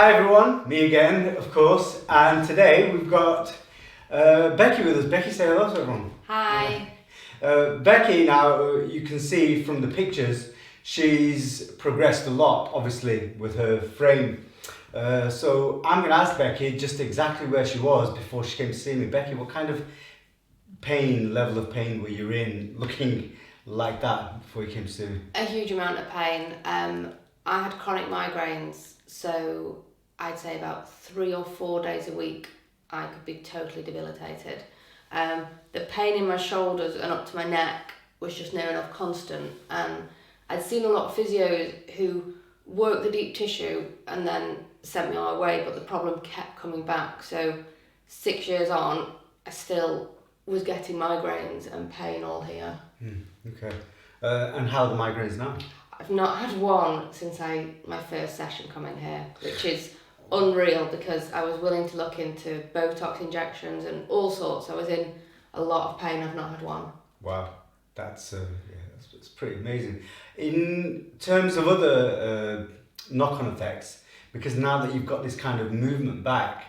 Hi everyone, me again, of course, and today we've got Becky with us. Becky, say hello to everyone. Hi. Becky, now you can see from the pictures, she's progressed a lot, obviously, with her frame. So I'm going to ask Becky just exactly where she was before she came to see me. Becky, what kind of level of pain were you in looking like that before you came to see me? A huge amount of pain. I had chronic migraines, so I'd say about 3 or 4 days a week I could be totally debilitated. The pain in my shoulders and up to my neck was just near enough constant, and I'd seen a lot of physios who worked the deep tissue and then sent me on my way, but the problem kept coming back. So 6 years on, I still was getting migraines and pain all here. Okay. And how are the migraines now? I've not had one since my first session coming here, which is unreal because I was willing to look into Botox injections and all sorts. I was in a lot of pain. I've not had one. Wow, that's pretty amazing. In terms of other knock-on effects, because now that you've got this kind of movement back,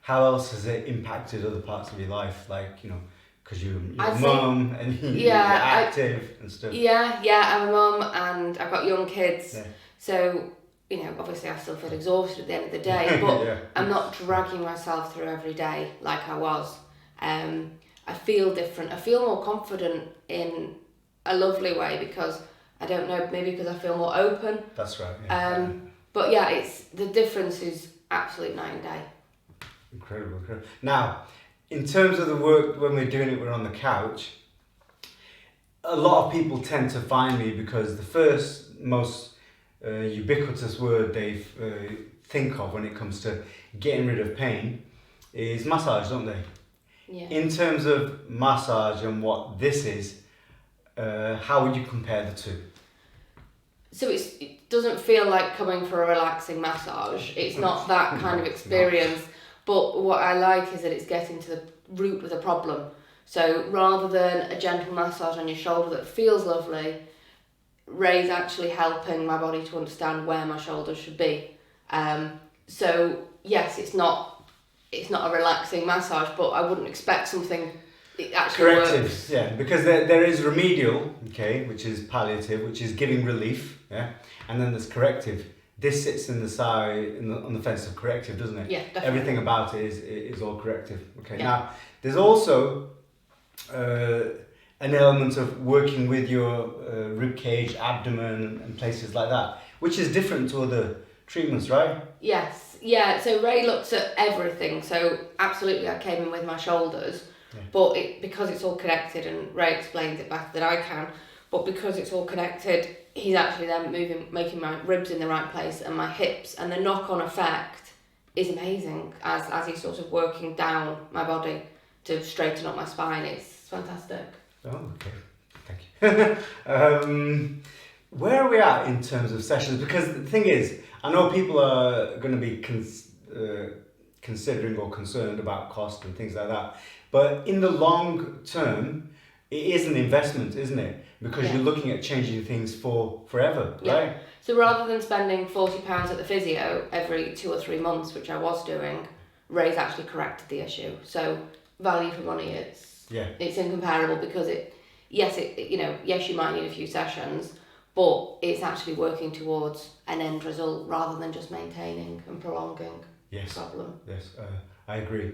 how else has it impacted other parts of your life? Like, you know, because you're a mum and you're active and stuff. Yeah, I'm a mum and I've got young kids. Yeah. So, you know, obviously I still feel exhausted at the end of the day, but yeah. I'm not dragging myself through every day like I was. I feel different. I feel more confident in a lovely way because, I don't know, maybe because I feel more open. That's right. Yeah. But yeah, the difference is absolute night and day. Incredible. Now, in terms of the work, when we're doing it, we're on the couch. A lot of people tend to find me because the first most ubiquitous word they think of when it comes to getting rid of pain is massage, don't they? Yeah. In terms of massage and what this is, how would you compare the two? So it doesn't feel like coming for a relaxing massage. It's not that kind of experience. No. But what I like is that it's getting to the root of the problem. So rather than a gentle massage on your shoulder that feels lovely, Ray's actually helping my body to understand where my shoulders should be. So yes, it's not a relaxing massage, but I wouldn't expect something that actually Corrective, works. Yeah, because there is remedial, okay, which is palliative, which is giving relief, yeah, and then there's corrective. This sits in the side, on the fence of corrective, doesn't it? Yeah, definitely. Everything about it is all corrective. Okay. Yeah. Now, there's also an element of working with your rib cage, abdomen, and places like that, which is different to other treatments, right? Yes. Yeah. So Ray looks at everything. So absolutely, I came in with my shoulders, but because it's all connected, and Ray explains it better than I can. But because it's all connected, he's actually then making my ribs in the right place and my hips, and the knock-on effect is amazing as he's sort of working down my body to straighten up my spine. It's fantastic. Oh, okay. Thank you. Where are we at in terms of sessions? Because the thing is, I know people are going to be considering or concerned about cost and things like that, but in the long term, it is an investment, isn't it? Because you're looking at changing things for forever, right? Yeah. So rather than spending £40 at the physio every 2 or 3 months, which I was doing, Ray's actually corrected the issue. So value for money, it's incomparable because yes, you might need a few sessions, but it's actually working towards an end result rather than just maintaining and prolonging the problem. Yes, I agree.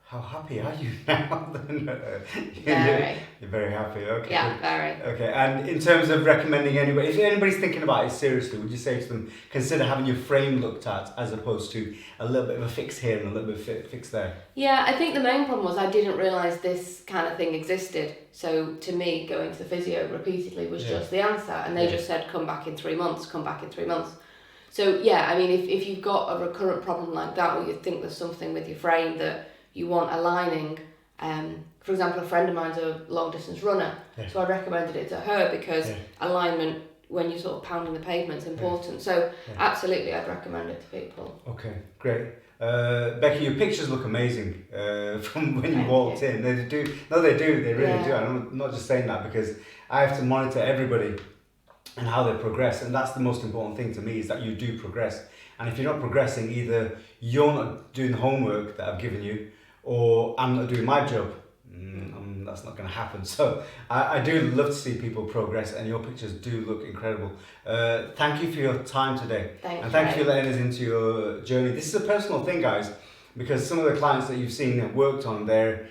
How happy are you now? Very. You're very happy, okay. Yeah, very. Okay, and in terms of recommending anybody, if anybody's thinking about it seriously, would you say to them, consider having your frame looked at as opposed to a little bit of a fix here and a little bit of a fix there? Yeah, I think the main problem was I didn't realise this kind of thing existed. So to me, going to the physio repeatedly was just the answer. And they just said, come back in 3 months, come back in 3 months. So yeah, I mean, if you've got a recurrent problem like that, or you think there's something with your frame that you want aligning, for example, a friend of mine's a long distance runner, so I recommended it to her because alignment when you're sort of pounding the pavement is important. So absolutely, I'd recommend it to people. Okay, great. Becky, your pictures look amazing from when you walked in. They do. No, they do. They really do. I'm not just saying that because I have to monitor everybody and how they progress. And that's the most important thing to me, is that you do progress. And if you're not progressing, either you're not doing the homework that I've given you, or I'm not doing my job. That's not going to happen. So I do love to see people progress, and your pictures do look incredible. Thank you for your time today. Thank you for letting us into your journey. This is a personal thing, guys, because some of the clients that you've seen that worked on there,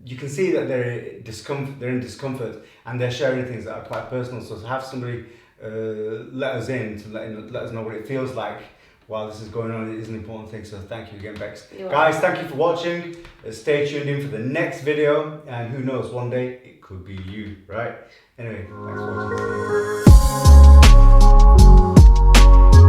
you can see that they're in discomfort, and they're sharing things that are quite personal. So to have somebody let us in, to let us know what it feels like while this is going on, it is an important thing. So thank you again, Bex. Guys, thank you for watching. Stay tuned in for the next video, and who knows, one day it could be you, right? Anyway, thanks for watching.